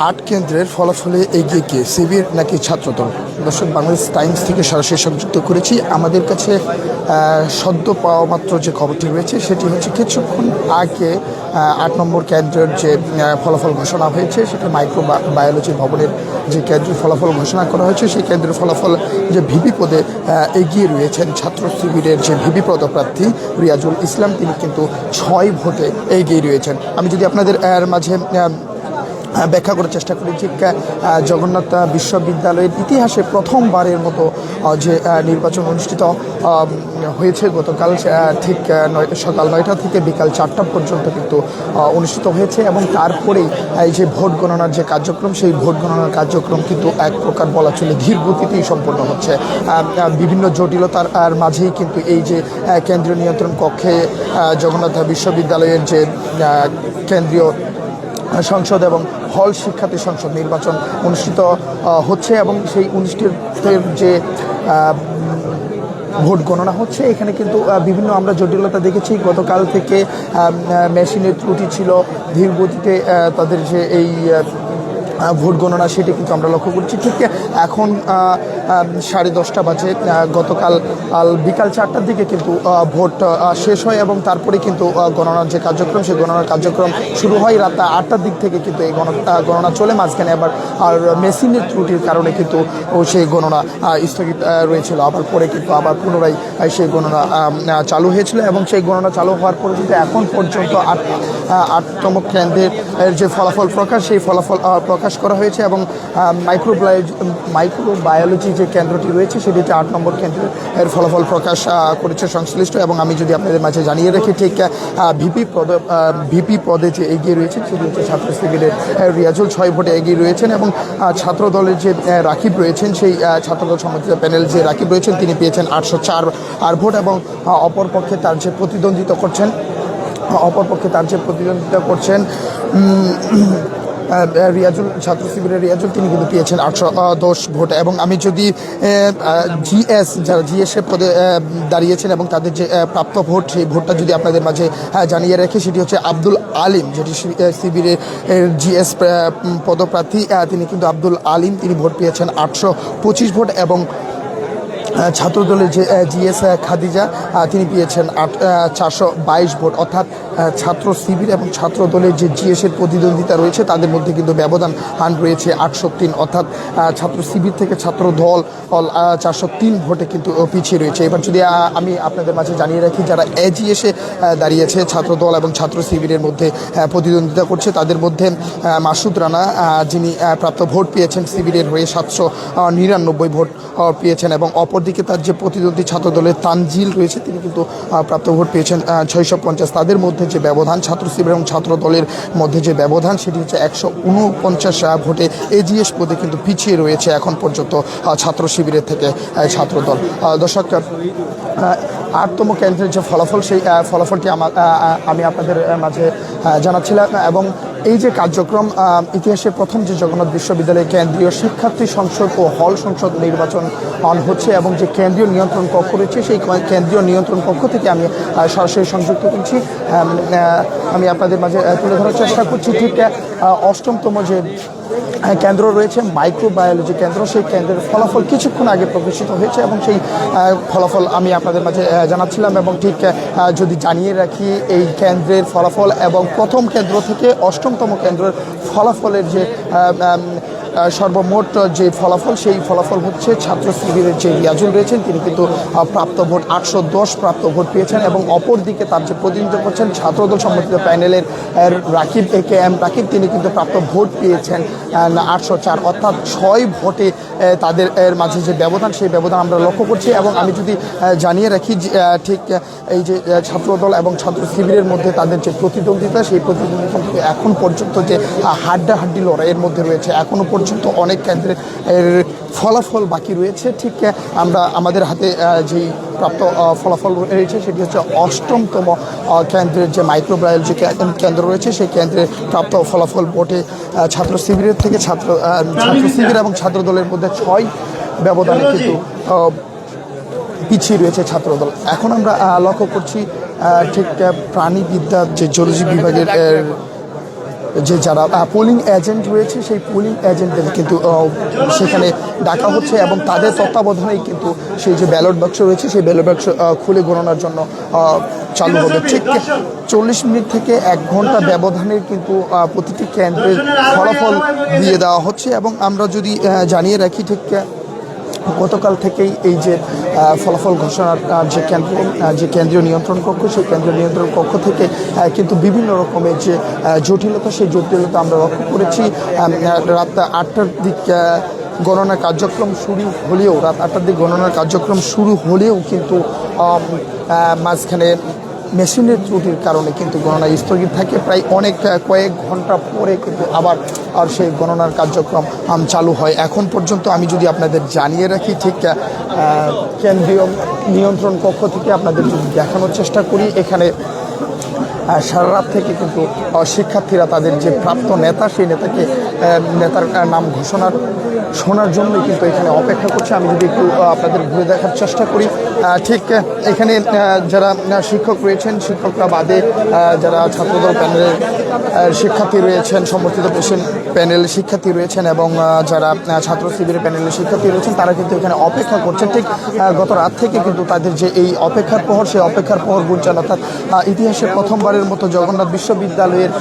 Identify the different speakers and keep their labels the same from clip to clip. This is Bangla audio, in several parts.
Speaker 1: আট কেন্দ্রের ফলাফলে এগিয়ে কে, শিবির নাকি ছাত্রদল? দর্শক, বাংলাদেশ টাইমস থেকে সরাসরি সংযুক্ত করেছি। আমাদের কাছে সদ্য পাওয়া মাত্র যে খবরটি রয়েছে সেটি হচ্ছে কিছুক্ষণ আগে ৮ নম্বর কেন্দ্রের যে ফলাফল ঘোষণা হয়েছে, সেটা মাইক্রো বায়োলজি ভবনের যে কেন্দ্রের ফলাফল ঘোষণা করা হয়েছে, সেই কেন্দ্রের ফলাফল যে ভিপি পদে এগিয়ে রয়েছেন ছাত্র শিবিরের যে ভিপি পদপ্রার্থী রিয়াজুল ইসলাম, তিনি কিন্তু ৬ ভোটে এগিয়ে রয়েছেন। আমি যদি আপনাদের মাঝে ব্যাখ্যা করার চেষ্টা করি যে জগন্নাথ বিশ্ববিদ্যালয়ের ইতিহাসে প্রথমবারের মতো যে নির্বাচন অনুষ্ঠিত হয়েছে গতকাল, ঠিক সকাল ৯টা থেকে বিকাল ৪টা পর্যন্ত কিন্তু অনুষ্ঠিত হয়েছে, এবং তারপরেই এই যে ভোট গণনার যে কার্যক্রম, সেই ভোট গণনার কার্যক্রম কিন্তু এক প্রকার বলা চলে ধীর গতিতেই সম্পন্ন হচ্ছে। বিভিন্ন জটিলতার মাঝেই কিন্তু এই যে কেন্দ্রীয় নিয়ন্ত্রণ কক্ষে জগন্নাথ বিশ্ববিদ্যালয়ের যে কেন্দ্রীয় সংসদ এবং হল শিক্ষার্থী সংসদ নির্বাচন অনুষ্ঠিত হচ্ছে, এবং সেই অনুষ্ঠিতের যে ভোট গণনা হচ্ছে, এখানে কিন্তু বিভিন্ন আমরা জটিলতা দেখেছি। গতকাল থেকে মেশিনের ত্রুটি ছিল, ধীর গতিতে তাদের যে এই ভোট গণনা সেটি কিন্তু আমরা লক্ষ্য করছি। ঠিক এখন 10:30 বাজে। গতকাল বিকাল 4টার দিকে কিন্তু ভোট শেষ হয়, এবং তারপরে কিন্তু গণনার যে কার্যক্রম, সেই গণনার কার্যক্রম শুরু হয় রাত 8টার দিক থেকে কিন্তু এই গণনা চলে। মাঝখানে আবার মেশিনের ত্রুটির কারণে কিন্তু সেই গণনা স্থগিত রয়েছিল, আবার পরে কিন্তু আবার পুনরায় সেই গণনা চালু হয়েছিল, এবং সেই গণনা চালু হওয়ার পরে কিন্তু এখন পর্যন্ত 8তম কেন্দ্রের যে ফলাফল প্রকাশ, সেই ফলাফল প্রকাশ করা হয়েছে, এবং মাইক্রোবায়োলজি যে কেন্দ্রটি রয়েছে সেটিতে 8 নম্বর কেন্দ্রের ফলাফল প্রকাশ করেছে সংশ্লিষ্ট। এবং আমি যদি আপনাদের মাঝে জানিয়ে রাখি, ঠিক ভিপি পদে যে এগিয়ে রয়েছেন সেটি হচ্ছে ছাত্র শিবিরের রিয়াজুল, 6 ভোটে এগিয়ে রয়েছেন, এবং ছাত্র দলের যে রাকিব রয়েছেন, সেই ছাত্রদল সমর্থিত প্যানেল যে রাকিব রয়েছেন, তিনি পেয়েছেন 804 ভোট, এবং অপরপক্ষে তার যে প্রতিদ্বন্দ্বিতা করছেন রিয়াজুল, ছাত্র শিবিরের রিয়াজুল, তিনি কিন্তু পেয়েছেন 810 ভোট। এবং আমি যদি যারা জিএস পদে দাঁড়িয়েছেন এবং তাদের যে প্রাপ্ত ভোট, সেই ভোটটা যদি আপনাদের মাঝে জানিয়ে রাখি, সেটি হচ্ছে আব্দুল আলিম, যেটি শিবিরের জিএস পদপ্রার্থী, তিনি কিন্তু আব্দুল আলিম, তিনি ভোট পেয়েছেন 825 ভোট, এবং ছাত্রদলের যে জিএস খাদিজা, তিনি পেয়েছেন 422 ভোট। অর্থাৎ ছাত্র শিবির এবং ছাত্র দলের যে জিএসের প্রতিদ্বন্দ্বিতা রয়েছে, তাদের মধ্যে কিন্তু ব্যবধান রয়েছে 803, অর্থাৎ ছাত্র শিবির থেকে ছাত্র দল 403 ভোটে কিন্তু পিছিয়ে রয়েছে। এবার যদি আমি আপনাদের মাঝে জানিয়ে রাখি, যারা এজিএসে দাঁড়িয়েছে ছাত্র দল এবং ছাত্র শিবিরের মধ্যে প্রতিদ্বন্দ্বিতা করছে, তাদের মধ্যে মাসুদ রানা, যিনি প্রাপ্ত ভোট পেয়েছেন শিবিরের হয়ে 799 ভোট পেয়েছেন, এবং অপরদিকে তার যে প্রতিদ্বন্দ্বী ছাত্র দলের তানজিল রয়েছে, তিনি কিন্তু প্রাপ্ত ভোট পেয়েছেন 650। তাদের মধ্যে যে ব্যবধান, ছাত্র শিবির এবং ছাত্র দলের মধ্যে যে ব্যবধান, সেটি হচ্ছে 149 ভোটে এজিএস পদে কিন্তু পিছিয়ে রয়েছে এখন পর্যন্ত ছাত্র শিবিরের থেকে ছাত্র দল। দর্শক, 8তম কেন্দ্রের যে ফলাফল, সেই ফলাফলটি আমি আপনাদের মাঝে জানাচ্ছিলাম, এবং এই যে কার্যক্রম, ইতিহাসে প্রথম যে জগন্নাথ বিশ্ববিদ্যালয়ে কেন্দ্রীয় শিক্ষার্থী সংসদ ও হল সংসদ নির্বাচন হচ্ছে, এবং যে কেন্দ্রীয় নিয়ন্ত্রণ কক্ষ রয়েছে, সেই কেন্দ্রীয় নিয়ন্ত্রণ কক্ষ থেকে আমি সরাসরি সংযুক্ত করছি। আমি আপনাদের মাঝে তুলে ধরার চেষ্টা করছি ঠিক 8তম যে কেন্দ্র রয়েছে মাইক্রোবায়োলজি কেন্দ্র, সেই কেন্দ্রের ফলাফল কিছুক্ষণ আগে প্রকাশিত হয়েছে, এবং সেই ফলাফল আমি আপনাদের মাঝে জানাচ্ছিলাম। এবং ঠিক যদি জানিয়ে রাখি, এই কেন্দ্রের ফলাফল এবং প্রথম কেন্দ্র থেকে 8তম কেন্দ্রের ফলাফলের যে সর্বমোট যে ফলাফল, সেই ফলাফল হচ্ছে ছাত্র শিবিরের যে রিয়াজুল রয়েছেন, তিনি কিন্তু প্রাপ্ত ভোট 810 প্রাপ্ত ভোট পেয়েছেন, এবং অপরদিকে তার যে প্রতিনিধিত্ব করছেন ছাত্রদল সমর্থিত প্যানেলের রাকিব, AKM রাকিব, তিনি কিন্তু প্রাপ্ত ভোট পেয়েছেন 804, অর্থাৎ 6 ভোটে তাদের মাঝে যে ব্যবধান, সেই ব্যবধান আমরা লক্ষ্য করছি। এবং আমি যদি জানিয়ে রাখি, ঠিক এই যে ছাত্রদল এবং ছাত্র শিবিরের মধ্যে তাদের যে প্রতিদ্বন্দ্বিতা, সেই প্রতিদ্বন্দ্বিতা এখন পর্যন্ত যে হাড্ডাহাড্ডি লড়াইয়ের মধ্যে রয়েছে, এখনও পর্যন্ত অনেক কেন্দ্রের ফলাফল বাকি রয়েছে। ঠিক আমরা আমাদের হাতে যেই প্রাপ্ত ফলাফল রয়েছে, সেটি হচ্ছে 8তম কেন্দ্রের যে মাইক্রোবায়োলজি কেন্দ্র রয়েছে, সেই কেন্দ্রের প্রাপ্ত ফলাফল ভোটে ছাত্র শিবিরের থেকে ছাত্র শিবির এবং ছাত্র দলের মধ্যে 6 ব্যবধানে কিন্তু পিছিয়ে রয়েছে ছাত্রদল। এখন আমরা লক্ষ্য করছি ঠিক প্রাণীবিদ্যার যে জুলজি বিভাগের যে যারা পোলিং এজেন্ট রয়েছে সেই পোলিং এজেন্টদের কিন্তু সেখানে ডাকা হচ্ছে এবং তাদের তত্ত্বাবধানেই কিন্তু সেই যে ব্যালট বাক্স রয়েছে সেই ব্যালট বাক্স খুলে গণনার জন্য চালু হবে। ঠিক 40 মিনিট থেকে 1 ঘন্টা ব্যবধানে কিন্তু প্রতিটি কেন্দ্রের ফলাফল দিয়ে দেওয়া হচ্ছে। এবং আমরা যদি জানিয়ে রাখি, ঠিক গতকাল থেকেই এই যে ফলাফল ঘোষণার যে কেন্দ্রীয় নিয়ন্ত্রণ কক্ষ, সেই কেন্দ্রীয় নিয়ন্ত্রণ কক্ষ থেকে কিন্তু বিভিন্ন রকমের যে জটিলতা, সেই জটিলতা আমরা লক্ষ্য করেছি। রাত 8টার দিক গণনা কার্যক্রম শুরু হলেও গণনার কার্যক্রম শুরু হলেও কিন্তু মাঝখানে মেশিনের ত্রুটির কারণে কিন্তু গণনা স্থগিত থাকে। প্রায় কয়েক ঘন্টা পরে কিন্তু আবার সেই গণনার কার্যক্রম চালু হয়। এখন পর্যন্ত আমি যদি আপনাদের জানিয়ে রাখি, ঠিক কেন্দ্রীয় নিয়ন্ত্রণ কক্ষ থেকে আপনাদের যদি দেখানোর চেষ্টা করি, এখানে সারা রাত থেকে কিন্তু শিক্ষার্থীরা তাদের যে প্রাপ্ত নেতা, সেই নেতার নাম শোনার জন্য কিন্তু এখানে অপেক্ষা করছে। আমি যদি একটু আপনাদের ঘুরে দেখার চেষ্টা করি, ঠিক এখানে যারা শিক্ষক রয়েছেন, শিক্ষকরা বাদে যারা ছাত্রদল প্যানেলের শিক্ষার্থী রয়েছেন, সমর্থিত প্যানেল শিক্ষার্থী রয়েছেন এবং যারা ছাত্র শিবিরের প্যানেলের শিক্ষার্থী রয়েছেন, তারা কিন্তু এখানে অপেক্ষা করছেন। ঠিক গত রাত থেকে কিন্তু তাদের যে এই অপেক্ষার প্রহর, সেই অপেক্ষার প্রহর গুনছেন। অর্থাৎ ইতিহাসে প্রথমবারের মতো জগন্নাথ বিশ্ববিদ্যালয়ের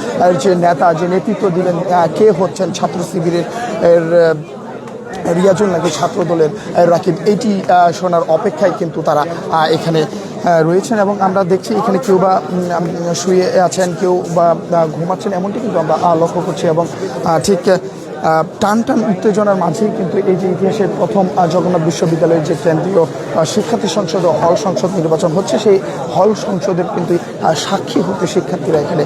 Speaker 1: যে নেতা, যে নেতৃত্ব দিলেন, কে হচ্ছেন, ছাত্র শিবিরের রিয়াজুল নাকি ছাত্রদলের রাকিব, এইটি শোনার অপেক্ষায় কিন্তু তারা এখানে রয়েছেন। এবং আমরা দেখছি এখানে কেউ বা শুয়ে আছেন, কেউ বা ঘুমাচ্ছেন, এমনটি কিন্তু আমরা লক্ষ্য করছি। এবং ঠিক টান উত্তেজনার মাঝেই কিন্তু এই যে ইতিহাসের প্রথম জগন্নাথ বিশ্ববিদ্যালয়ের যে কেন্দ্রীয় শিক্ষার্থী সংসদ ও হল সংসদ নির্বাচন হচ্ছে, সেই হল সংসদের কিন্তু সাক্ষী হতে শিক্ষার্থীরা এখানে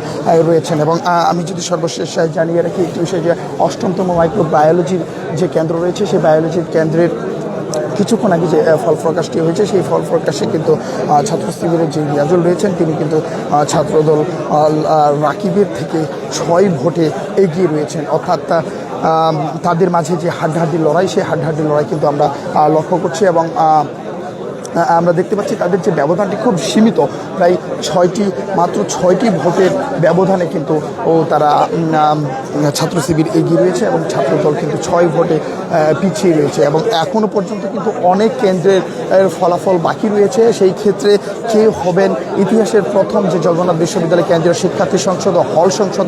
Speaker 1: রয়েছেন। এবং আমি যদি সর্বশেষ জানিয়ে রাখি একটি বিষয়, যে 8তম মাইক্রোবায়োলজির যে কেন্দ্র রয়েছে, সেই বায়োলজির কেন্দ্রের কিছুক্ষণ আগে যে ফল প্রকাশটি হয়েছে, সেই ফল প্রকাশে কিন্তু ছাত্র শিবিরের যে রিয়াজুল রয়েছেন, তিনি কিন্তু ছাত্রদল রাকিবের থেকে 6 ভোটে এগিয়ে রয়েছেন। অর্থাৎ তাদের মাঝে যে হাড্ডাহাড্ডি লড়াই, সেই হাড্ডাহাড্ডি লড়াই কিন্তু আমরা লক্ষ্য করছি। এবং আমরা দেখতে পাচ্ছি তাদের যে ব্যবধানটি খুব সীমিত, প্রায় মাত্র ছয়টি ভোটের ব্যবধানে কিন্তু তারা ছাত্র শিবির এগিয়ে রয়েছে এবং ছাত্রদল কিন্তু 6 ভোটে পিছিয়ে রয়েছে। এবং এখনও পর্যন্ত কিন্তু অনেক কেন্দ্রের ফলাফল বাকি রয়েছে। সেই ক্ষেত্রে কে হবেন ইতিহাসের প্রথম যে জগন্নাথ বিশ্ববিদ্যালয় কেন্দ্রীয় শিক্ষার্থী সংসদ ও হল সংসদ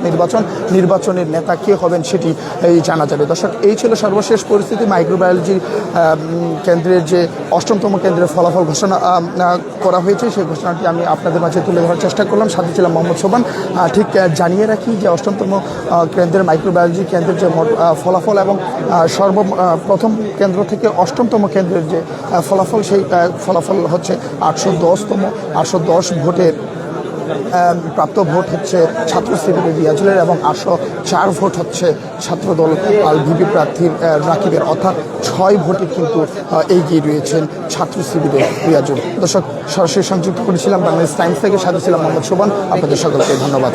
Speaker 1: নির্বাচনের নেতা কে হবেন, সেটি জানা যাবে। দর্শক, এই ছিল সর্বশেষ পরিস্থিতি। মাইক্রোবায়োলজি কেন্দ্রের যে 8তম কেন্দ্রের ফলাফল ঘোষণা করা হয়েছে, সেই ঘোষণাটি আমি আপনাদের মাঝে তুলে ধরার চেষ্টা করলাম। সাথে ছিলাম মোহাম্মদ সোবান। ঠিক জানিয়ে রাখি যে 8তম কেন্দ্রের মাইক্রোবায়োলজি কেন্দ্রের যে ফলাফল এবং সর্বপ্রথম কেন্দ্র থেকে 8তম কেন্দ্রের যে ফলাফল, সেই ফলাফল হচ্ছে 810 ভোটের প্রাপ্ত ভোট হচ্ছে ছাত্র শিবিরের রিয়াজুলের এবং 804 ভোট হচ্ছে ছাত্রদল ভিপি প্রার্থীর রাকিবের। অর্থাৎ 6 ভোটে কিন্তু এগিয়ে রয়েছেন ছাত্র শিবিরের রিয়াজুল। দর্শক, সরাসরি সংযুক্ত করেছিলাম বাংলাদেশ টাইমস থেকে, সাথে ছিলাম মোহাম্মদ সোবান। আপনাদের সকলকে ধন্যবাদ।